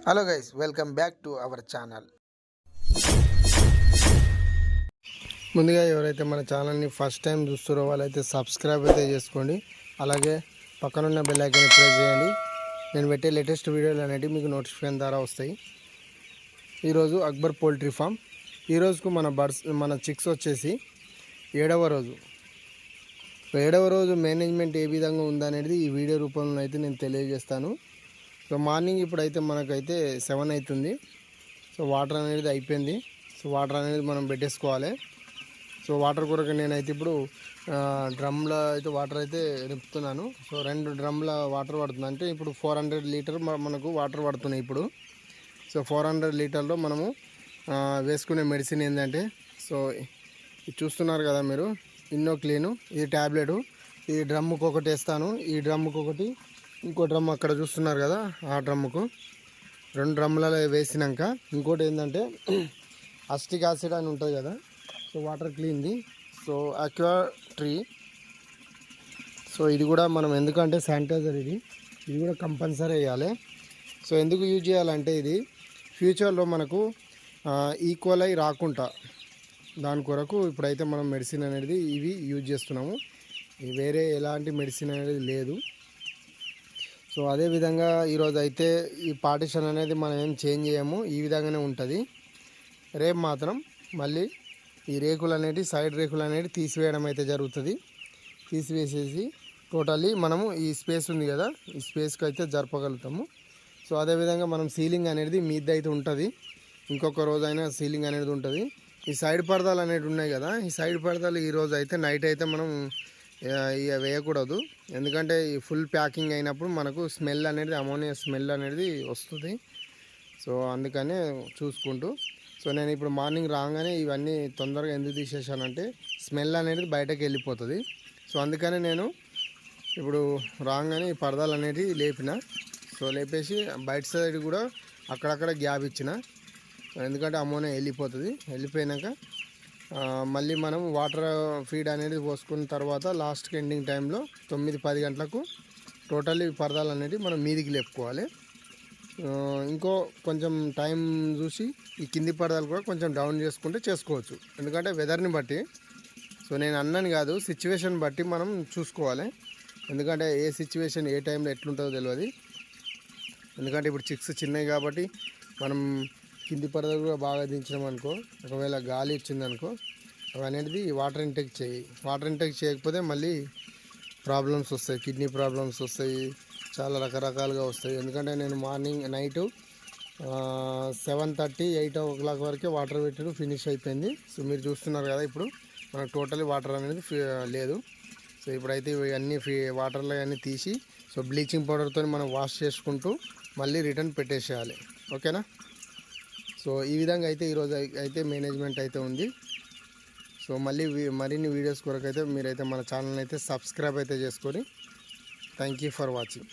Hello guys, welcome back to our channel. ముందుగా ఎవరైతే మన ఛానల్ని ఫస్ట్ టైం చూస్తారో వాళ్ళైతే సబ్స్క్రైబ్ అయితే చేసుకోండి. అలాగే పక్కనున్న బెల్ ఐకాన్ ప్రెస్ చేయండి. నేను పెట్టే లేటెస్ట్ వీడియోలు అనేవి మీకు నోటిఫికేషన్ ద్వారా వస్తాయి. ఈరోజు అక్బర్ పోల్ట్రీ ఫామ్. ఈరోజుకు మన చిక్స్ వచ్చేసి 7వ రోజు. 7వ రోజు మేనేజ్మెంట్ ఏ విధంగా ఉందనేది ఈ వీడియో రూపంలో అయితే నేను తెలియజేస్తాను. సో మార్నింగ్ ఇప్పుడైతే మనకైతే 7 అవుతుంది. సో వాటర్ అనేది అయిపోయింది. సో వాటర్ అనేది మనం పెట్టేసుకోవాలి. సో వాటర్ కొరకు నేనైతే ఇప్పుడు డ్రమ్లో అయితే వాటర్ అయితే నింపుతున్నాను. సో 2 డ్రమ్ల వాటర్ పడుతుంది. అంటే ఇప్పుడు 400 లీటర్ మనకు వాటర్ పడుతున్నాయి ఇప్పుడు. సో 400 లీటర్లో మనము వేసుకునే మెడిసిన్ ఏంటంటే, సో ఇది చూస్తున్నారు కదా మీరు, ఇన్నో క్లీను, ఇది ట్యాబ్లెట్. ఈ డ్రమ్ముకు ఒకటి వేస్తాను, ఈ డ్రమ్ముకు ఒకటి, ఇంకో డ్రమ్ అక్కడ చూస్తున్నారు కదా ఆ డ్రమ్ముకు 2 డ్రమ్లలో వేసినాక ఇంకోటి ఏంటంటే అస్టిక్ యాసిడ్ అని ఉంటుంది కదా, సో వాటర్ క్లీన్ది, సో అక్వా ట్రీ. సో ఇది కూడా మనం ఎందుకంటే శానిటైజర్, ఇది కూడా కంపల్సరీ వేయాలి. సో ఎందుకు యూజ్ చేయాలంటే ఇది ఫ్యూచర్లో మనకు ఈక్వల్ అయి రాకుండా దాని కొరకు ఇప్పుడైతే మనం మెడిసిన్ అనేది ఇవి యూజ్ చేస్తున్నాము. వేరే ఎలాంటి మెడిసిన్ అనేది లేదు. సో అదేవిధంగా ఈరోజు అయితే ఈ పార్టిషన్ అనేది మనం ఏం చేంజ్ చేయము, ఈ విధంగానే ఉంటుంది. రేపు మాత్రం మళ్ళీ ఈ రేకులు అనేవి, సైడ్ రేకులు అనేవి తీసివేయడం అయితే జరుగుతుంది. తీసివేసేసి టోటల్లీ మనము ఈ స్పేస్ ఉంది కదా, ఈ స్పేస్కి అయితే జరపగలుగుతాము. సో అదేవిధంగా మనం సీలింగ్ అనేది మీది అయితే ఉంటుంది. ఇంకొక రోజైనా సీలింగ్ అనేది ఉంటుంది. ఈ సైడ్ పరదాలు అనేవి ఉన్నాయి కదా, ఈ సైడ్ పరదాలు ఈరోజు అయితే నైట్ అయితే మనం ఇక వేయకూడదు. ఎందుకంటే ఈ ఫుల్ ప్యాకింగ్ అయినప్పుడు మనకు స్మెల్ అనేది, అమోనియా స్మెల్ అనేది వస్తుంది. సో అందుకనే చూసుకుంటూ, సో నేను ఇప్పుడు మార్నింగ్ రాగానే ఇవన్నీ తొందరగా ఎందుకు తీసేసానంటే స్మెల్ అనేది బయటకు వెళ్ళిపోతుంది. సో అందుకనే నేను ఇప్పుడు రాగానే ఈ పరదాలు అనేవి లేపిన. సో లేపేసి బయట సైడ్ కూడా అక్కడక్కడ గ్యాప్ ఇచ్చిన, ఎందుకంటే అమోనియా వెళ్ళిపోతుంది. వెళ్ళిపోయాక మళ్ళీ మనం వాటర్ ఫీడ్ అనేది పోసుకున్న తర్వాత లాస్ట్కి ఎండింగ్ టైంలో 9-10 గంటలకు టోటల్లీ పరదాలు అనేవి మనం మీదికి లేపుకోవాలి. ఇంకో కొంచెం టైం చూసి ఈ కింది పరదాలు కూడా కొంచెం డౌన్ చేసుకుంటే చేసుకోవచ్చు. ఎందుకంటే వెదర్ని బట్టి, సో నేను అన్నాను కాదు, సిచ్యువేషన్ బట్టి మనం చూసుకోవాలి. ఎందుకంటే ఏ సిచ్యువేషన్ ఏ టైంలో ఎట్లుంటుందో తెలియదు. ఎందుకంటే ఇప్పుడు చిక్స్ చిన్నవి కాబట్టి మనం కింది పరదలు కూడా బాగా దించినాం అనుకో, ఒకవేళ గాలి ఇచ్చిందనుకో అవనేది వాటర్ ఇంటేక్ చేయి. వాటర్ ఇంటేక్ చేయకపోతే మళ్ళీ ప్రాబ్లమ్స్ వస్తాయి, కిడ్నీ ప్రాబ్లమ్స్ వస్తాయి, చాలా రకరకాలుగా వస్తాయి. ఎందుకంటే నేను నైటు 7:30, 8 o'clock వరకే వాటర్ పెట్టడం ఫినిష్ అయిపోయింది. సో మీరు చూస్తున్నారు కదా, ఇప్పుడు మనకు టోటలీ వాటర్ అనేది లేదు. సో ఇప్పుడైతే ఇవన్నీ వాటర్లో అన్నీ తీసి, సో బ్లీచింగ్ పౌడర్తో మనం వాష్ చేసుకుంటూ మళ్ళీ రిటర్న్ పెట్టేసేయాలి. ఓకేనా? సో ఈ విధంగా అయితే ఈరోజు అయితే మేనేజ్మెంట్ అయితే ఉంది. సో మరిన్ని వీడియోస్ కొరకు అయితే మీరైతే మన ఛానల్ అయితే సబ్స్క్రైబ్ అయితే చేసుకొని, థ్యాంక్ యూ ఫర్ వాచింగ్.